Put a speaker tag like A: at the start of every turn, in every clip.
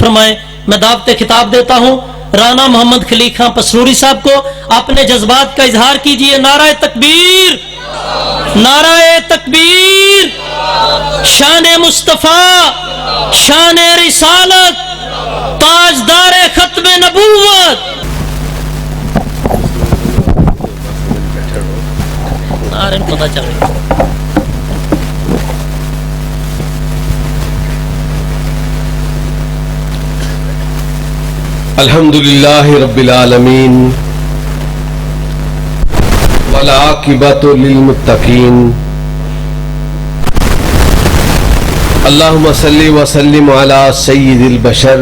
A: فرمائیں۔ میں دعوت خطاب دیتا ہوں رانا محمد خلیل خان پسنوری صاحب کو، اپنے جذبات کا اظہار کیجئے۔ نعرہ تکبیر، نعرہ تکبیر، شان مصطفیٰ، شان رسالت، تاجدار ختم نبوت۔ نعرہ پتہ چل رہا ہے۔
B: الحمدللہ رب العالمین والعاقبۃ للمتقین، اللہم صلی وسلم علی سید البشر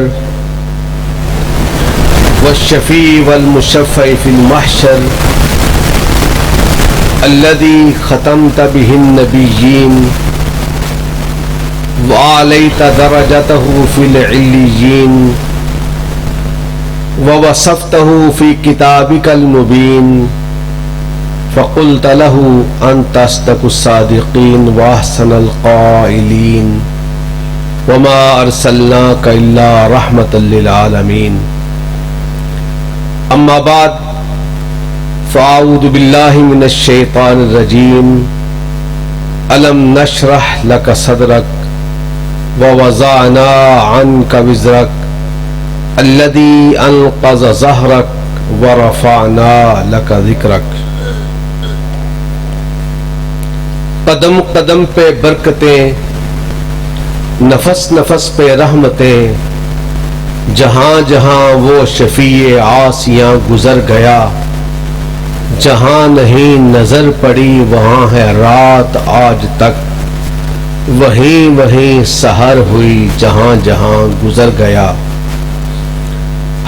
B: والشفیع والمشفع فی المحشر الذی ختمت به النبیین وعلیت درجته فی العلیین ووصفته في كتابك المبين فقلت له أنت أصدق الصادقين وأحسن القائلين وما أرسلناك إلا رحمة للعالمين أما بعد فأعوذ بالله من الشيطان الرجيم ألم نشرح لك صدرك ووضعنا عنك وزرك الذي انقض ظهرك ورفعنا لك ذكرك۔ قدم قدم پہ برکتیں، نفس نفس پہ رحمتیں، جہاں جہاں وہ شفیع عاصیاں گزر گیا، جہاں نہیں نظر پڑی وہاں ہے رات آج تک، وہیں وہیں سحر ہوئی جہاں جہاں گزر گیا۔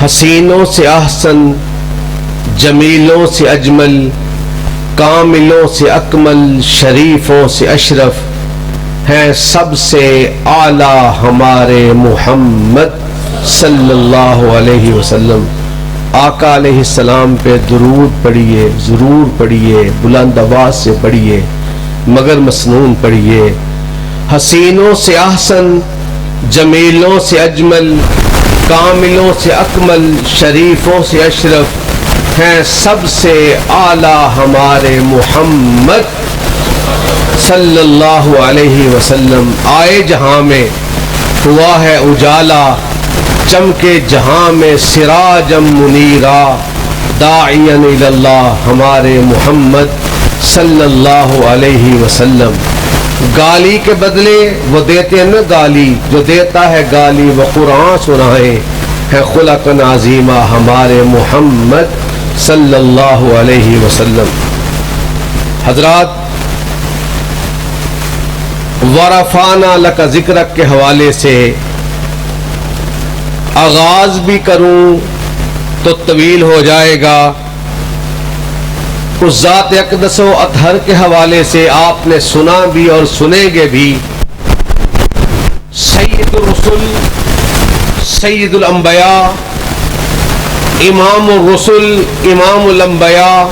B: حسینوں سے احسن، جمیلوں سے اجمل، کاملوں سے اکمل، شریفوں سے اشرف ہیں سب سے اعلیٰ ہمارے محمد صلی اللہ علیہ وسلم۔ آقا علیہ السلام پہ درود پڑھیے، ضرور پڑھیے، بلند آواز سے پڑھیے، مگر مسنون پڑھیے۔ حسینوں سے احسن، جمیلوں سے اجمل، کاملوں سے اکمل، شریفوں سے اشرف ہیں سب سے اعلیٰ ہمارے محمد صلی اللہ علیہ وسلم۔ آئے جہاں میں ہوا ہے اجالا، چمکے جہاں میں سراجم منیرا، داعیا الی اللہ ہمارے محمد صلی اللہ علیہ وسلم۔ گالی کے بدلے وہ دیتے ہیں نا گالی، جو دیتا ہے گالی وہ قرآن سنائے، ہے خلق عظیمہ ہمارے محمد صلی اللہ علیہ وسلم۔ حضرات، ورفعنا لک ذکرک کے حوالے سے آغاز بھی کروں تو طویل ہو جائے گا۔ اس ذات اقدس و اطہر کے حوالے سے آپ نے سنا بھی اور سنیں گے بھی۔ سید الرسل، سید الانبیاء، امام الرسل، امام الانبیاء،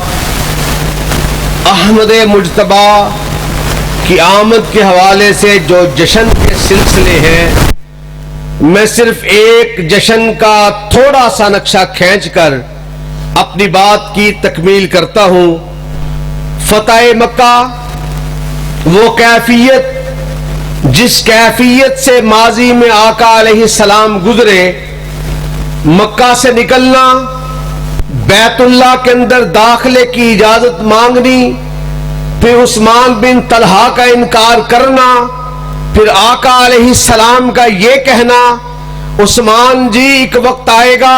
B: احمد مجتبی کی آمد کے حوالے سے جو جشن کے سلسلے ہیں، میں صرف ایک جشن کا تھوڑا سا نقشہ کھینچ کر اپنی بات کی تکمیل کرتا ہوں۔ فتح مکہ، وہ کیفیت جس کیفیت سے ماضی میں آقا علیہ السلام گزرے، مکہ سے نکلنا، بیت اللہ کے اندر داخلے کی اجازت مانگنی، پھر عثمان بن طلحہ کا انکار کرنا، پھر آقا علیہ السلام کا یہ کہنا عثمان جی ایک وقت آئے گا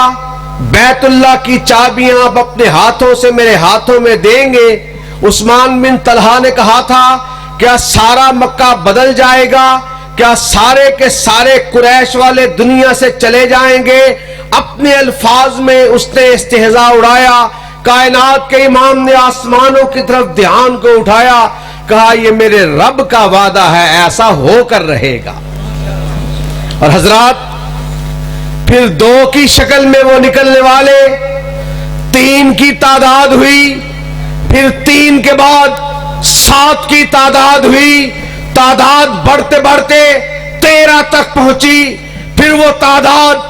B: بیت اللہ کی چابیاں آپ اپنے ہاتھوں سے میرے ہاتھوں میں دیں گے۔ عثمان بن طلحہ نے کہا تھا کیا سارا مکہ بدل جائے گا؟ کیا سارے کے سارے قریش والے دنیا سے چلے جائیں گے؟ اپنے الفاظ میں اس نے استہزاء اڑایا۔ کائنات کے امام نے آسمانوں کی طرف دھیان کو اٹھایا، کہا یہ میرے رب کا وعدہ ہے، ایسا ہو کر رہے گا۔ اور حضرات، پھر دو کی شکل میں وہ نکلنے والے، تین کی تعداد ہوئی، پھر تین کے بعد 7 کی تعداد ہوئی، تعداد بڑھتے بڑھتے 13 تک پہنچی، پھر وہ تعداد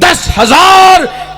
B: 10,000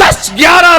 B: 10, 11,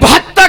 B: 72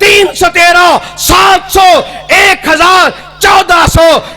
B: 313, 700, 1000, 1400।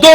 B: 2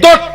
B: 2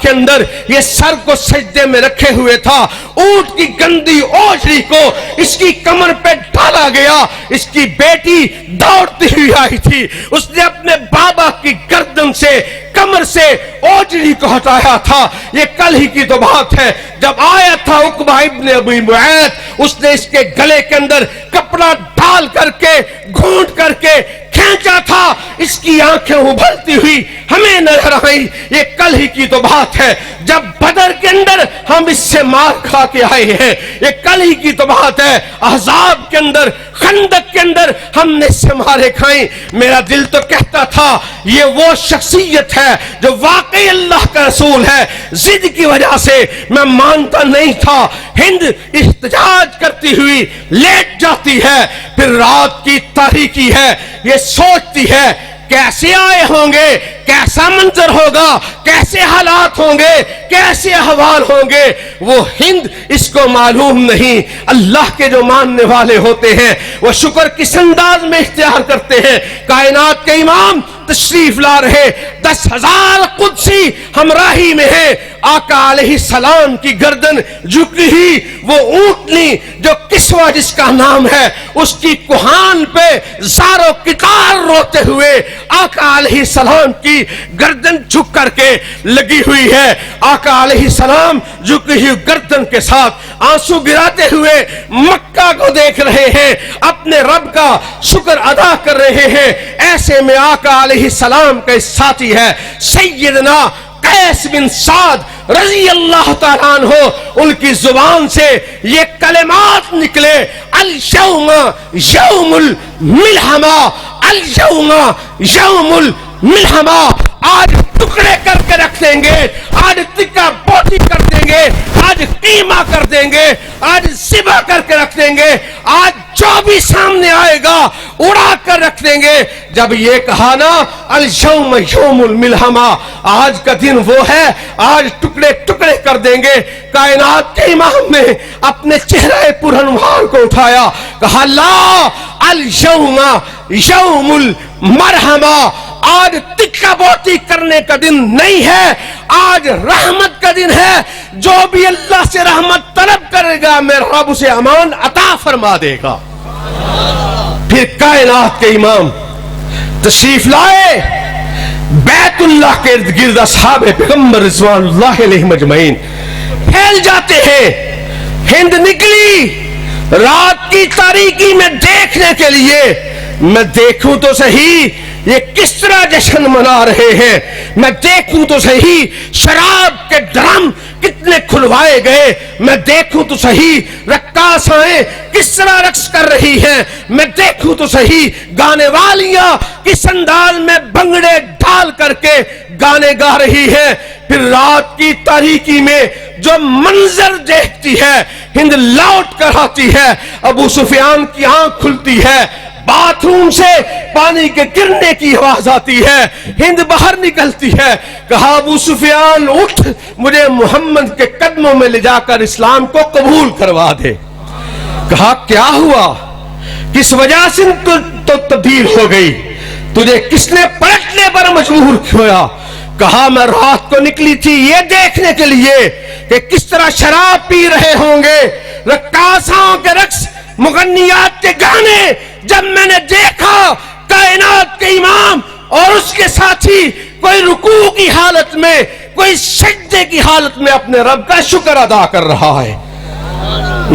B: کے اندر یہ سر کو سجدے میں رکھے ہوئے تھا، اونٹ کی گندی اوجڑی کو اس کی کمر پہ ڈالا گیا، اس کی بیٹی دوڑتی ہوئی آئی تھی، اس نے اپنے بابا کی گردن سے کمر سے اوجڑی کو ہٹایا تھا۔ یہ کل ہی کی تو بات ہے، جب آیا تھا عقبہ ابن ابی معیط، اس نے اس کے گلے کے اندر کپڑا ڈال کر کے گھونٹ کر کے کھینچا تھا، اس کی آنکھیں ابھرتی ہوئی ہمیں نظر آئی۔ یہ کل ہی کی تو بات ہے، جب بدر کے اندر ہم اس سے مار کھا کے آئے ہیں، یہ کل ہی کی تو بات ہے، احزاب کے اندر، خندق کے اندر ہم نے اس سے مارے کھائیں۔ میرا دل تو کہتا تھا یہ وہ شخصیت ہے جو واقعی اللہ کا رسول ہے، ضد کی وجہ سے میں مانتا نہیں تھا۔ ہند احتجاج کرتی ہوئی لیٹ جاتی ہے، پھر رات کی تاریکی ہے، یہ سوچتی ہے کیسے آئے ہوں گے، کیسا منظر ہوگا، کیسے حالات ہوں گے، کیسے احوال ہوں گے۔ وہ ہند اس کو معلوم نہیں۔ اللہ کے جو ماننے والے ہوتے ہیں وہ شکر کس انداز میں اختیار کرتے ہیں۔ کائنات کے امام تشریف لا رہے، 10,000 قدسی ہمراہی میں ہیں، آقا علیہ السلام کی گردن جھکی ہی، وہ اونٹنی جو کسوہ جس کا نام ہے اس کی کوہان پہ زارو کتار روتے ہوئے آقا علیہ السلام کی گردن جھک کر کے لگی ہوئی ہے۔ آقا علیہ السلام جھکی ہوئی گردن کے ساتھ آنسو گراتے ہوئے مکہ کو دیکھ رہے ہیں، اپنے رب کا شکر ادا کر رہے ہیں۔ ایسے میں آقا علیہ السلام کا ساتھی ہے سیدنا قیس بن سعد رضی اللہ تعالیٰ عنہ، ان کی زبان سے یہ کلمات نکلے، اليوم یوم الملحمہ، اليوم یوم الملحمہ، آج ٹکڑے کر کے رکھ دیں گے، آج تکا بوٹی کر دیں گے، آج قیمہ کر دیں گے، آج ذبح کر کے رکھ دیں گے، آج جو بھی سامنے آئے گا اڑا کر رکھ دیں گے۔ جب یہ کہا نا اليوم یوم الملحمہ، آج کا دن وہ ہے، آج ٹکڑے ٹکڑے کر دیں گے۔ کائنات کے امام نے اپنے چہرے پرانوار کو اٹھایا، کہا لا اليوم یوم المرحمہ، آج تکا بوٹی کرنے کا دن نہیں ہے، آج رحمت کا دن ہے۔ جو بھی اللہ سے رحمت طلب کرے گا میرا رب اسے امان عطا فرما دے گا۔ پھر کائنات کے امام تشریف لائے، بیت اللہ کے ارد گرد اصحاب پیغمبر رضوان اللہ علیہ مجمعین پھیل جاتے ہیں۔ ہند نکلی رات کی تاریکی میں دیکھنے کے لیے، میں دیکھوں تو صحیح یہ کس طرح جشن منا رہے ہیں، میں دیکھوں تو صحیح شراب کے ڈرم کتنے کھلوائے گئے، میں دیکھوں تو صحیح رقاصائیں کس طرح رقص کر رہی ہیں، میں دیکھوں تو صحیح گانے والیاں کس انداز میں بنگڑے ڈال کر کے گانے گا رہی ہیں۔ پھر رات کی تاریکی میں جو منظر دیکھتی ہے، ہند لوٹ کر آتی ہے، ابو سفیان کی آنکھ کھلتی ہے، باتھ روم سے پانی کے گرنے کی آواز آتی ہے، ہند باہر نکلتی ہے، کہا ابو سفیان اٹھ، مجھے محمد کے قدموں میں لے جا کر اسلام کو قبول کروا دے۔ کہا کیا ہوا، کس وجہ سے تو تبدیل ہو گئی، تجھے کس نے پلٹنے پر مجبور کیا؟ کہا میں رات کو نکلی تھی یہ دیکھنے کے لیے کہ کس طرح شراب پی رہے ہوں گے، رقاصاؤں کے رقص، مغنیات کے گانے جب میں نے دیکھا، کائنات کے امام اور اس کے ساتھی کوئی رکوع کی حالت میں، کوئی سجدے کی حالت میں اپنے رب کا شکر ادا کر رہا ہے۔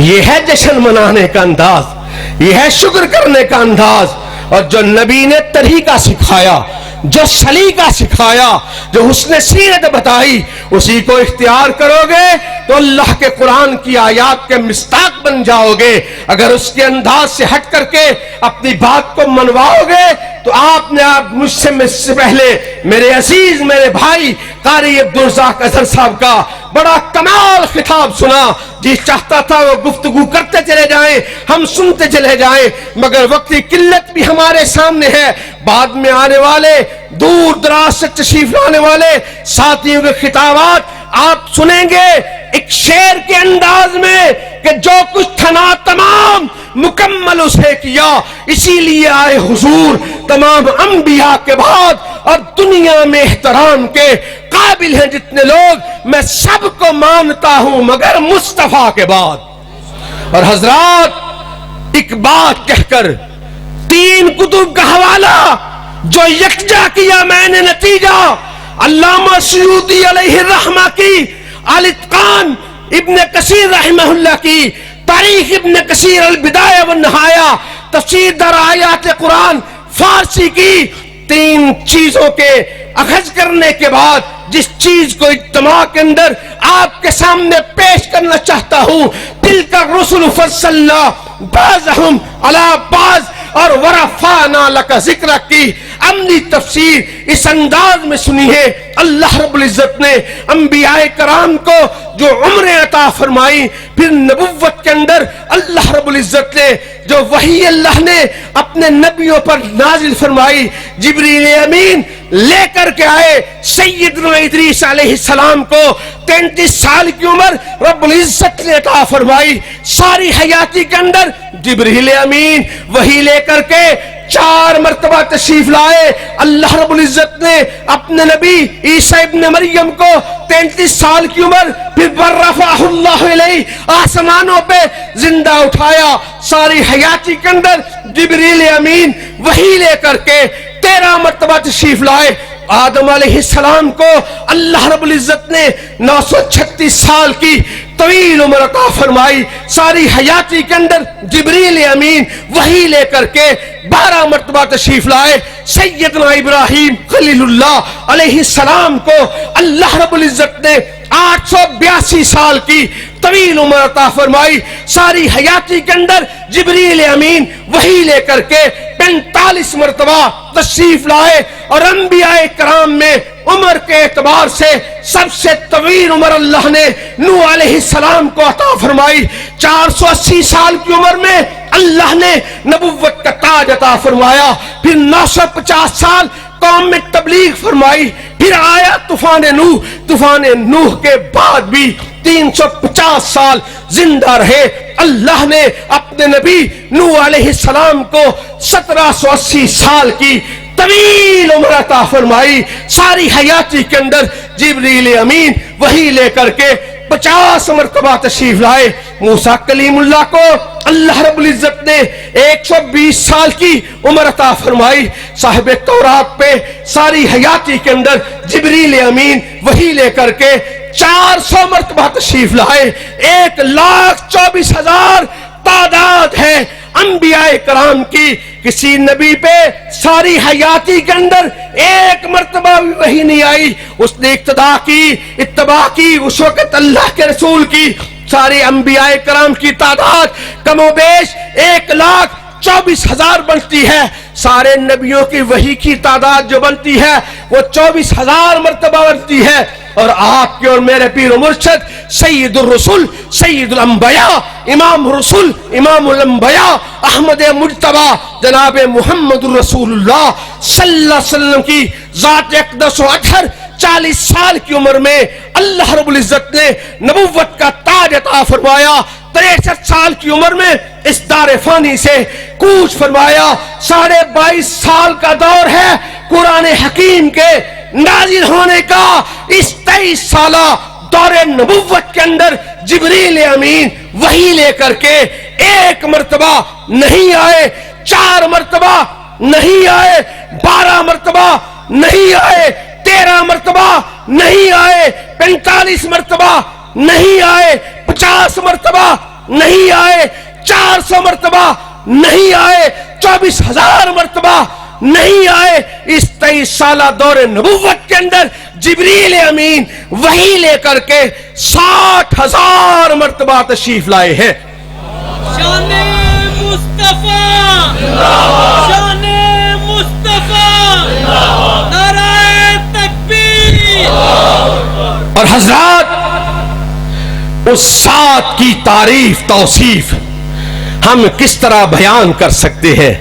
B: یہ ہے جشن منانے کا انداز، یہ ہے شکر کرنے کا انداز۔ اور جو نبی نے طریقہ سکھایا، جو سلیقہ سکھایا، جو حسن سیرت بتائی، اسی کو اختیار کرو گے تو اللہ کے قرآن کی آیات کے مصداق بن جاؤ گے۔ اگر اس کے انداز سے ہٹ کر کے اپنی بات کو منواؤ گے تو آپ نے مجھ سے پہلے میرے عزیز میرے بھائی قاری عبدالرزاق اظہر صاحب کا بڑا کمال خطاب سنا۔ جی چاہتا تھا وہ گفتگو کرتے چلے جائیں، ہم سنتے چلے جائیں، مگر وقت کی قلت بھی ہمارے سامنے ہے۔ بعد میں آنے والے، دور دراز سے تشریف لانے والے ساتھیوں کے خطابات آپ سنیں گے ایک شعر کے انداز میں کہ جو کچھ تھا تمام مکمل اسے کیا، اسی لیے آئے حضور تمام انبیاء کے بعد اور دنیا میں احترام کے قابل ہیں جتنے لوگ، میں سب کو مانتا ہوں مگر مصطفیٰ کے بعد. اور حضرات ایک بات کہہ کر 3 کتب کا حوالہ جو یکجا کیا میں نے نتیجہ علامہ سیوطی علیہ الرحمہ کی، الاتقان ابن کثیر رحمہ اللہ کی، تاریخ ابن کثیر البدایہ والنہایہ، تفسیر در آیات قرآن فارسی کی، 3 چیزوں کے اخذ کرنے کے بعد جس چیز کو اجتماع کے اندر آپ کے سامنے پیش کرنا چاہتا ہوں، تلک الرسل فضلنا بعضهم علی بعض اور ورفعنا لک ذکرک کی عملی تفسیر اس انداز میں سنی ہے. اللہ رب العزت نے انبیاء کرام کو جو عمریں عطا فرمائی، پھر نبوت کے اندر اللہ رب العزت نے جو وحی اللہ نے اپنے نبیوں پر نازل فرمائی، جبریل امین لے کر کے آئے سیدنا ادریس علیہ السلام کو. 33 سال کی عمر رب العزت نے عطا فرمائی. ساری حیاتی کے اندر جبریل امین وحی لے کر کے 4 مرتبہ تشریف لائے. اللہ رب العزت نے اپنے نبی عیسیٰ ابن مریم کو 33 سال کی عمر پھر برفعہ اللہ علیہ آسمانوں پہ زندہ اٹھایا. ساری حیاتی کے اندر جبریل امین وحی لے کر کے 13 مرتبہ تشریف لائے. آدم علیہ السلام کو اللہ رب العزت نے 936 سال کی طویل عمر عطا فرمائی. ساری حیاتی کے اندر جبریل امین وحی لے کر کے 12 مرتبہ تشریف لائے. سیدنا ابراہیم خلیل اللہ علیہ السلام کو اللہ رب العزت نے 882 سال کی طویل عمر عطا فرمائی. ساری حیاتی کے اندر جبریل امین وحی لے کر کے 45 مرتبہ تشریف لائے. اور انبیاء کرام میں عمر کے اعتبار سے سب سے طویل عمر اللہ نے نوح علیہ السلام کو عطا فرمائی. 480 سال کی عمر میں اللہ نے نبوت کا تاج عطا فرمایا. پھر 950 سال قوم میں تبلیغ فرمائی. پھر آیا طوفان نوح. طوفان نوح کے بعد بھی 350 سال زندہ رہے. اللہ نے اپنے نبی نوح علیہ السلام کو 1780 سال کی طویل عمر عطا فرمائی. ساری حیاتی کے اندر جبریل امین وحی لے کر کے 50 مرتبہ تشریف لائے. موسیٰ کلیم اللہ کو اللہ رب العزت نے 120 سال کی عمر عطا فرمائی. صاحب تورات پہ ساری حیاتی کے اندر جبریل امین وحی لے کر کے 400 مرتبہ تشریف لائے. 1,24,000 تعداد ہے انبیاء کرام کی. کسی نبی پہ ساری حیاتی کے اندر 1 مرتبہ بھی وحی نہیں آئی. اس نے اقتداء کی، اتباع کی اس وقت اللہ کے رسول کی. سارے انبیاء کرام کی تعداد کم و بیش 1,24,000 بنتی ہے. سارے نبیوں کی وحی کی تعداد جو بنتی ہے وہ 24,000 مرتبہ بنتی ہے. اور آپ کے اور میرے پیر و مرشد سید الرسول سید الانبیاء امام رسول امام الانبیاء احمد مجتبی جناب محمد الرسول اللہ صلی اللہ علیہ وسلم کی ذات اقدس و اطہر 40 سال کی عمر میں اللہ رب العزت نے نبوت کا تاج عطا فرمایا. 63 سال کی عمر میں اس دار فانی سے کوچ فرمایا. 22.5 سال کا دور ہے قرآن حکیم کے نازل ہونے کا. اس 23 سالہ دور نبوت کے اندر جبریل امین وحی لے کر کے 1 مرتبہ نہیں آئے، 4 مرتبہ نہیں آئے، 12 مرتبہ نہیں آئے، 13 مرتبہ نہیں آئے، 45 مرتبہ نہیں آئے، 50 مرتبہ نہیں آئے، 400 مرتبہ نہیں آئے، 24,000 مرتبہ نہیں آئے. اس 23 سالہ دور نبوت کے اندر جبریل امین وحی لے کر کے 60,000 مرتبہ تشریف لائے ہیں.
A: شان مصطفیٰ، شان مصطفیٰ، نعرہ تکبیر.
B: اور حضرات اس سات کی تعریف توصیف ہم کس طرح بیان کر سکتے ہیں؟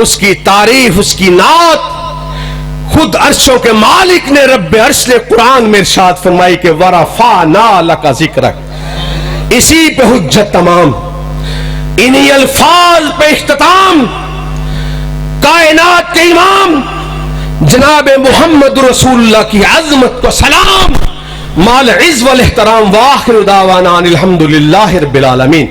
B: اس کی تعریف، اس کی نعت خود عرشوں کے مالک نے رب عرش نے قرآن میں ارشاد فرمائی کہ وَرَفَعْنَا لَكَ ذِكْرَكَ. اسی پہ حجت تمام، انہی الفاظ پہ اختتام. کائنات کے امام جناب محمد رسول اللہ کی عظمت کو سلام مال عز والاحترام، وآخر دعوانا الحمدللہ رب العالمین۔